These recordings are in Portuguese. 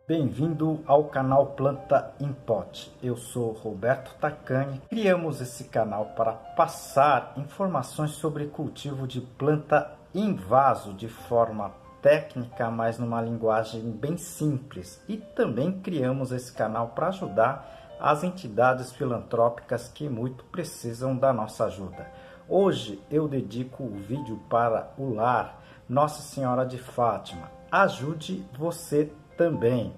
Bem-vindo ao canal Planta em Pot. Eu sou Roberto Tacani. Criamos esse canal para passar informações sobre cultivo de planta em vaso de forma técnica, mas numa linguagem bem simples. E também criamos esse canal para ajudar as entidades filantrópicas que muito precisam da nossa ajuda. Hoje eu dedico o vídeo para o lar Nossa Senhora de Fátima. Ajude você também.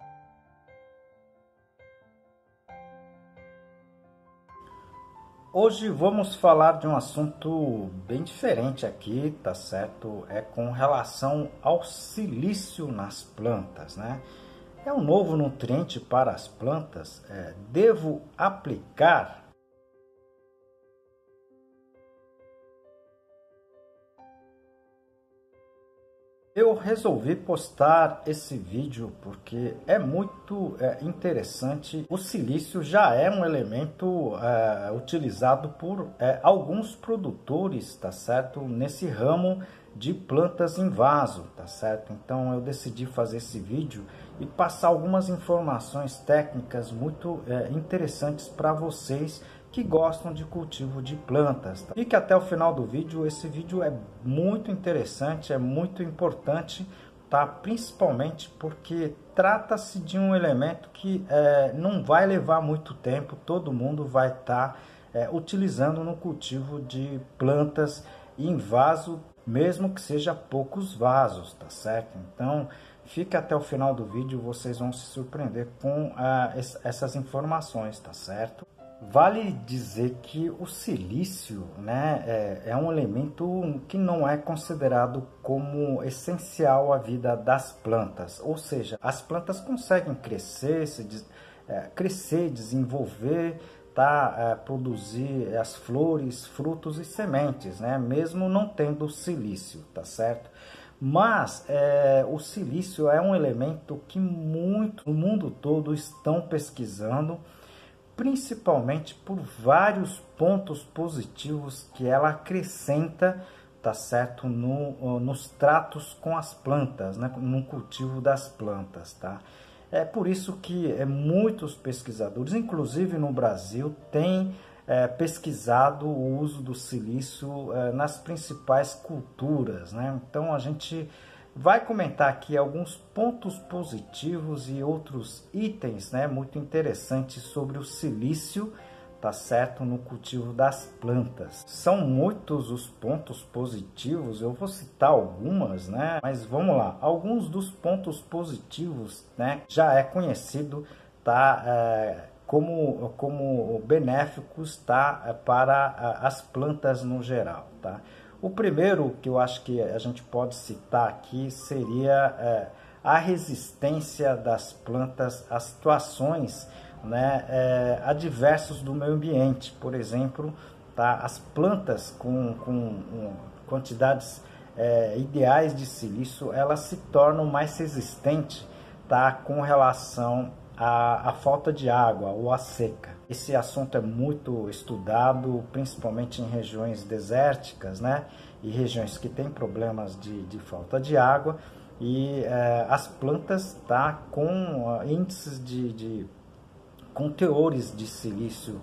Hoje vamos falar de um assunto bem diferente aqui, tá certo? É com relação ao silício nas plantas, né? É um novo nutriente para as plantas. Devo aplicar? Eu resolvi postar esse vídeo porque é muito interessante. O silício já é um elemento utilizado por alguns produtores, tá certo? Nesse ramo de plantas em vaso, tá certo? Então eu decidi fazer esse vídeo e passar algumas informações técnicas muito interessantes para vocês que gostam de cultivo de plantas. Fique até o final do vídeo. Esse vídeo é muito interessante, é muito importante, tá? Principalmente porque trata-se de um elemento que não vai levar muito tempo, todo mundo vai estar utilizando no cultivo de plantas em vaso, mesmo que seja poucos vasos, tá certo? Então fica até o final do vídeo, vocês vão se surpreender com essas informações, tá certo? Vale dizer que o silício, né, é um elemento que não é considerado como essencial à vida das plantas. Ou seja, as plantas conseguem crescer, desenvolver, produzir as flores, frutos e sementes, né, mesmo não tendo silício, tá certo? Mas o silício é um elemento que no mundo todo estão pesquisando, principalmente por vários pontos positivos que ela acrescenta, tá certo, nos tratos com as plantas, né, no cultivo das plantas, tá? É por isso que muitos pesquisadores, inclusive no Brasil, têm pesquisado o uso do silício nas principais culturas, né? Então a gente vai comentar aqui alguns pontos positivos e outros itens, né, muito interessantes sobre o silício, tá certo, no cultivo das plantas. São muitos os pontos positivos, eu vou citar algumas, né, mas vamos lá. Alguns dos pontos positivos, né, já é conhecido, tá, como benéficos, tá, para as plantas no geral, tá? O primeiro que eu acho que a gente pode citar aqui seria a resistência das plantas a situações, né, adversas do meio ambiente. Por exemplo, tá, as plantas com quantidades ideais de silício, elas se tornam mais resistentes, tá, com relação à falta de água ou à seca. Esse assunto é muito estudado, principalmente em regiões desérticas, né? E regiões que têm problemas de falta de água. E as plantas, tá, com índices com teores de silício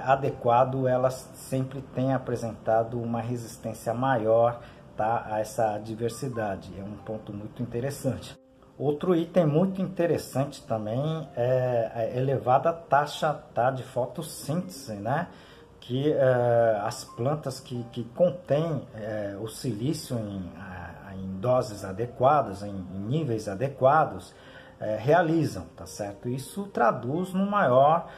adequado, elas sempre têm apresentado uma resistência maior, tá, a essa diversidade. É um ponto muito interessante. Outro item muito interessante também é a elevada taxa, tá, de fotossíntese, né? Que as plantas que contêm o silício em doses adequadas, em níveis adequados, realizam, tá certo? Isso traduz numa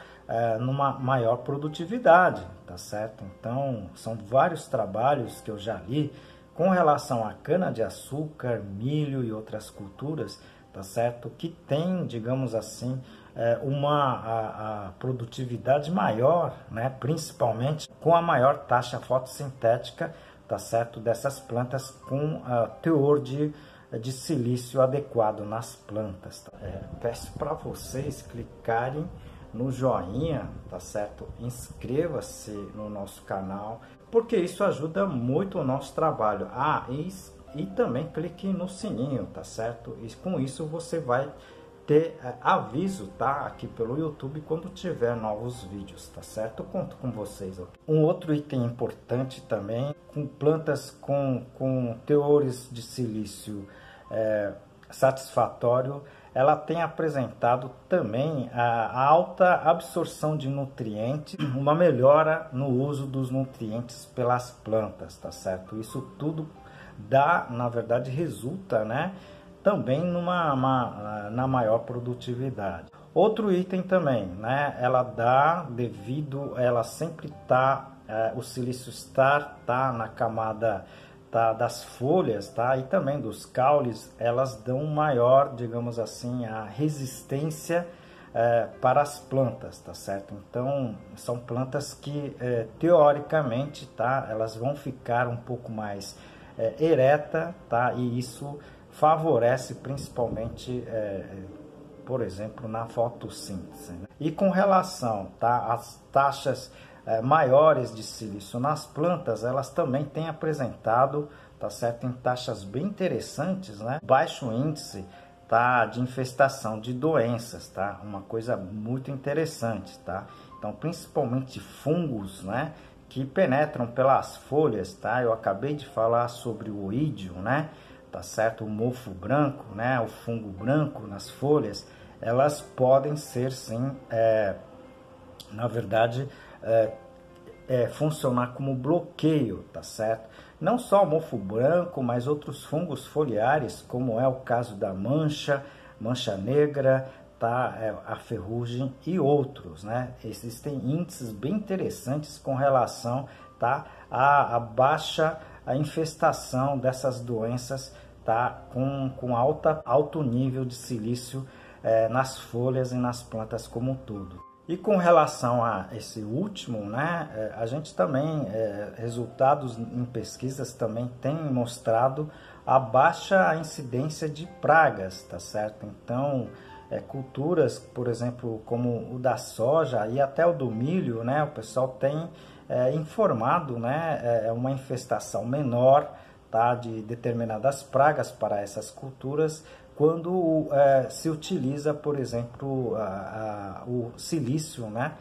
maior produtividade, tá certo? Então, são vários trabalhos que eu já li com relação à cana-de-açúcar, milho e outras culturas, tá certo? Que tem, digamos assim, a produtividade maior, né? Principalmente com a maior taxa fotossintética, tá certo? Dessas plantas com teor de silício adequado nas plantas. Tá? Peço para vocês clicarem no joinha, tá certo? Inscreva-se no nosso canal, porque isso ajuda muito o nosso trabalho. E também clique no sininho, tá certo? E com isso você vai ter aviso, tá? Aqui pelo YouTube quando tiver novos vídeos, tá certo? Eu conto com vocês. Um outro item importante também, com plantas com teores de silício satisfatório, ela tem apresentado também a alta absorção de nutrientes, uma melhora no uso dos nutrientes pelas plantas, tá certo? Isso tudo dá, na verdade, resulta, né, também na maior produtividade. Outro item também, né, ela dá devido, ela sempre o silício tá na camada das folhas, tá, e também dos caules, elas dão maior, digamos assim, a resistência para as plantas, tá certo? Então são plantas que teoricamente, tá, elas vão ficar um pouco mais ereta, tá, e isso favorece principalmente, por exemplo, na fotossíntese, né? E com relação, tá, às taxas maiores de silício nas plantas, elas também têm apresentado, tá certo, em taxas bem interessantes, né, baixo índice, tá, de infestação de doenças, tá, uma coisa muito interessante, tá. Então, principalmente fungos, né, que penetram pelas folhas, tá. Eu acabei de falar sobre o oídio, né, tá certo, o mofo branco, né, o fungo branco nas folhas, elas podem ser sim, na verdade, funcionar como bloqueio, tá certo? Não só o mofo branco, mas outros fungos foliares, como é o caso da mancha negra, tá? A ferrugem e outros, né? Existem índices bem interessantes com relação, tá, à baixa infestação dessas doenças, tá, com alto nível de silício nas folhas e nas plantas como um todo. E com relação a esse último, né, a gente também, resultados em pesquisas também têm mostrado a baixa incidência de pragas, tá certo? Então, culturas, por exemplo, como o da soja e até o do milho, né, o pessoal tem informado, né, uma infestação menor, tá, de determinadas pragas para essas culturas, quando se utiliza, por exemplo, o silício, né,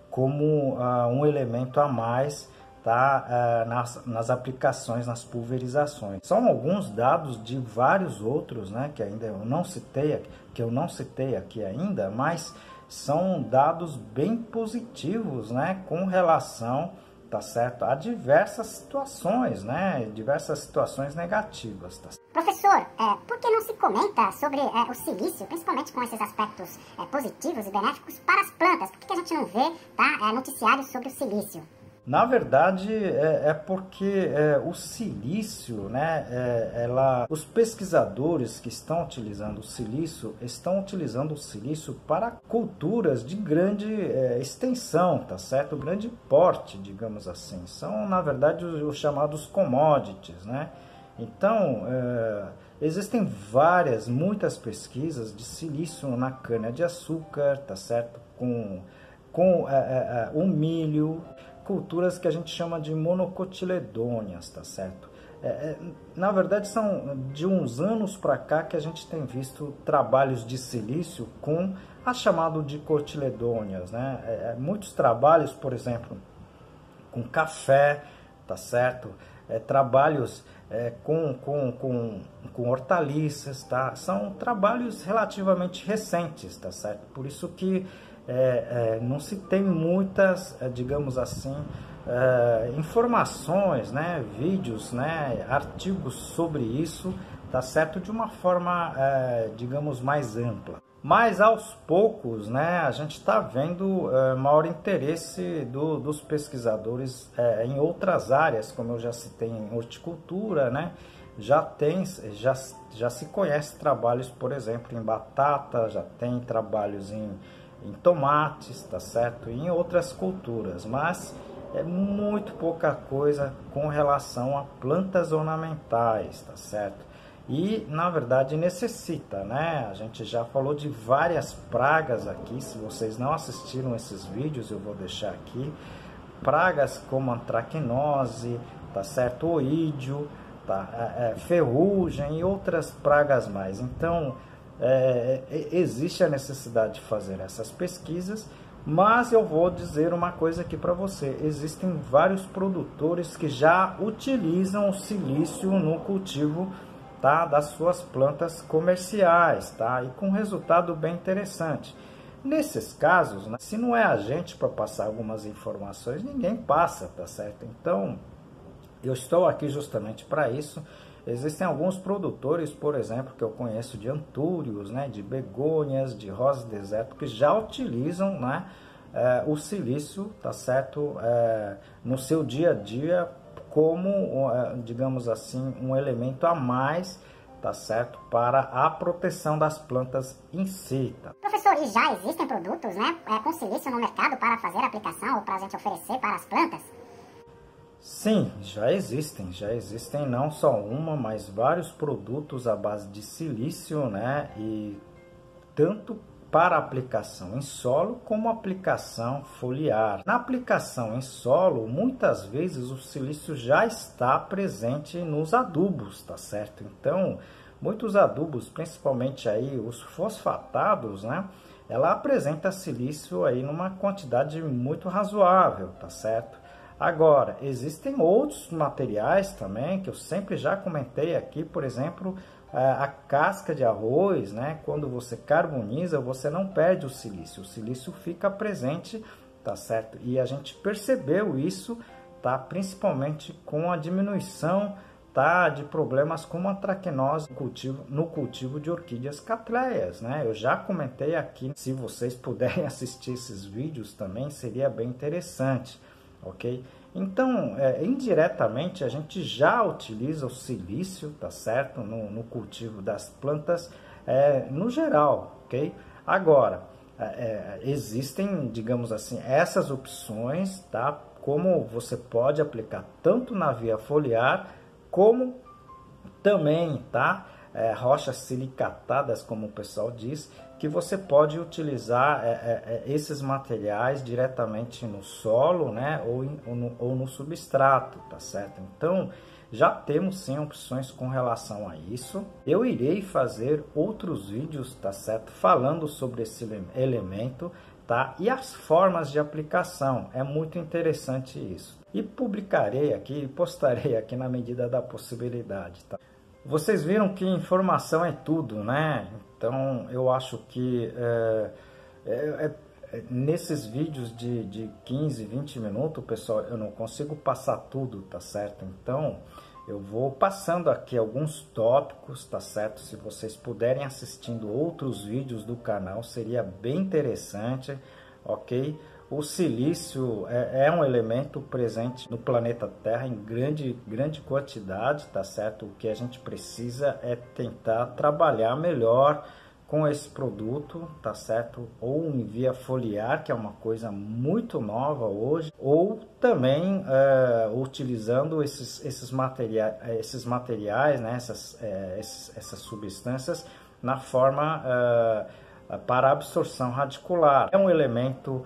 como um elemento a mais, tá, nas aplicações, nas pulverizações. São alguns dados de vários outros, né, que ainda eu não citei aqui ainda, mas são dados bem positivos, né, com relação, tá certo, a diversas situações, né, diversas situações negativas, tá? Professor, por que não se comenta sobre o silício, principalmente com esses aspectos positivos e benéficos para as plantas? Por que a gente não vê, tá, noticiários sobre o silício? Na verdade, porque o silício, né, os pesquisadores que estão utilizando o silício para culturas de grande extensão, tá certo? Grande porte, digamos assim. São, na verdade, os chamados commodities, né? Então, existem muitas pesquisas de silício na cana-de-açúcar, tá certo? Com o milho, culturas que a gente chama de monocotiledôneas, tá certo? Na verdade, são de uns anos para cá que a gente tem visto trabalhos de silício com a chamada de cotiledôneas, né? Muitos trabalhos, por exemplo, com café, tá certo? Trabalhos com hortaliças, tá? São trabalhos relativamente recentes, tá certo? Por isso que não se tem muitas, digamos assim, informações, né, vídeos, né, artigos sobre isso, tá certo, de uma forma, digamos, mais ampla. Mas aos poucos, né, a gente está vendo maior interesse dos pesquisadores em outras áreas, como eu já citei, em horticultura, né, já se conhece trabalhos, por exemplo, em batata, já tem trabalhos em tomates, tá certo? E em outras culturas, mas é muito pouca coisa com relação a plantas ornamentais, tá certo? E, na verdade, necessita, né? A gente já falou de várias pragas aqui, se vocês não assistiram esses vídeos, eu vou deixar aqui. Pragas como antracnose, tá certo? Oídio, tá? Ferrugem e outras pragas mais. Então, existe a necessidade de fazer essas pesquisas, mas eu vou dizer uma coisa aqui para você: existem vários produtores que já utilizam o silício no cultivo, tá, das suas plantas comerciais, tá, e com resultado bem interessante. Nesses casos, né, se não é a gente para passar algumas informações, ninguém passa, tá certo? Então, eu estou aqui justamente para isso. Existem alguns produtores, por exemplo, que eu conheço de antúrios, né, de begônias, de rosa deserto, que já utilizam, né, o silício, tá certo, no seu dia a dia como, digamos assim, um elemento a mais, tá certo, para a proteção das plantas em si. Tá? Professor, e já existem produtos, né, com silício no mercado para fazer aplicação ou para a gente oferecer para as plantas? Sim, já existem não só uma, mas vários produtos à base de silício, né, e tanto para aplicação em solo como aplicação foliar. Na aplicação em solo, muitas vezes o silício já está presente nos adubos, tá certo? Então, muitos adubos, principalmente aí os fosfatados, né, ela apresenta silício aí numa quantidade muito razoável, tá certo? Agora, existem outros materiais também que eu sempre já comentei aqui, por exemplo, a casca de arroz, né? Quando você carboniza, você não perde o silício fica presente, tá certo? E a gente percebeu isso, tá? Principalmente com a diminuição, tá, de problemas como a traquinose no cultivo de orquídeas catleias, né? Eu já comentei aqui, se vocês puderem assistir esses vídeos também, seria bem interessante. Ok? Então, indiretamente, a gente já utiliza o silício, tá certo? No cultivo das plantas, no geral, ok? Agora, existem, digamos assim, essas opções, tá? Como você pode aplicar tanto na via foliar, como também, tá? Rochas silicatadas, como o pessoal diz, que você pode utilizar esses materiais diretamente no solo, né, ou no substrato, tá certo? Então, já temos sim opções com relação a isso. Eu irei fazer outros vídeos, tá certo, falando sobre esse elemento, tá? E as formas de aplicação, é muito interessante isso. E publicarei aqui, postarei aqui na medida da possibilidade, tá? Vocês viram que informação é tudo, né? Então, eu acho que nesses vídeos de 15, 20 minutos, pessoal, eu não consigo passar tudo, tá certo? Então, eu vou passando aqui alguns tópicos, tá certo? Se vocês puderem assistindo outros vídeos do canal, seria bem interessante, ok? O silício é um elemento presente no planeta Terra em grande quantidade, tá certo? O que a gente precisa é tentar trabalhar melhor com esse produto, tá certo? Ou em via foliar, que é uma coisa muito nova hoje, ou também utilizando esses materiais, né? essas substâncias na forma para absorção radicular. É um elemento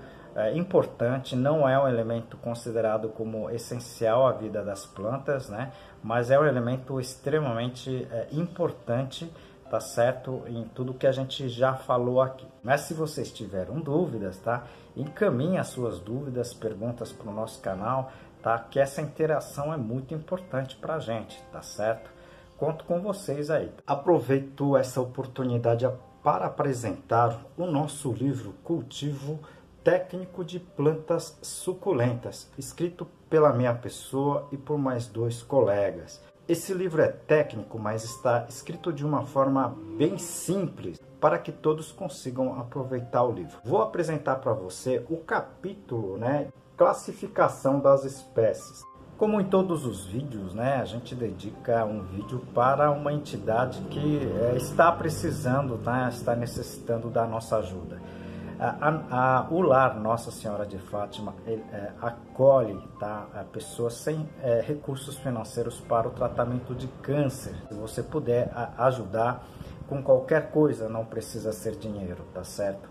importante, não é um elemento considerado como essencial à vida das plantas, né? Mas é um elemento extremamente importante, tá certo? Em tudo que a gente já falou aqui. Mas se vocês tiveram dúvidas, tá? Encaminhe as suas dúvidas, perguntas para o nosso canal, tá? Que essa interação é muito importante para a gente, tá certo? Conto com vocês aí. Aproveito essa oportunidade para apresentar o nosso livro Cultivo Técnico de Plantas Suculentas, escrito pela minha pessoa e por mais 2 colegas. Esse livro é técnico, mas está escrito de uma forma bem simples para que todos consigam aproveitar o livro. Vou apresentar para você o capítulo, né, classificação das espécies. Como em todos os vídeos, né, a gente dedica um vídeo para uma entidade que está precisando, tá, está necessitando da nossa ajuda. O Lar Nossa Senhora de Fátima acolhe, tá, pessoas sem recursos financeiros para o tratamento de câncer. Se você puder ajudar com qualquer coisa, não precisa ser dinheiro, tá certo?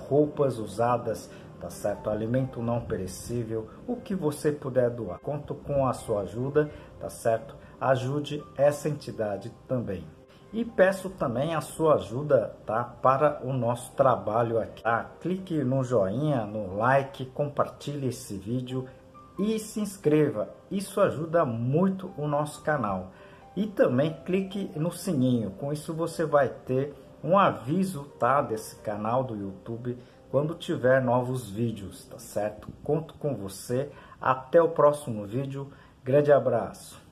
Roupas usadas, tá certo? Alimento não perecível, o que você puder doar. Conto com a sua ajuda, tá certo? Ajude essa entidade também. E peço também a sua ajuda, tá, para o nosso trabalho aqui, tá? Clique no joinha, no like, compartilhe esse vídeo e se inscreva. Isso ajuda muito o nosso canal. E também clique no sininho. Com isso você vai ter um aviso, tá, desse canal do YouTube quando tiver novos vídeos, tá certo? Conto com você. Até o próximo vídeo. Grande abraço.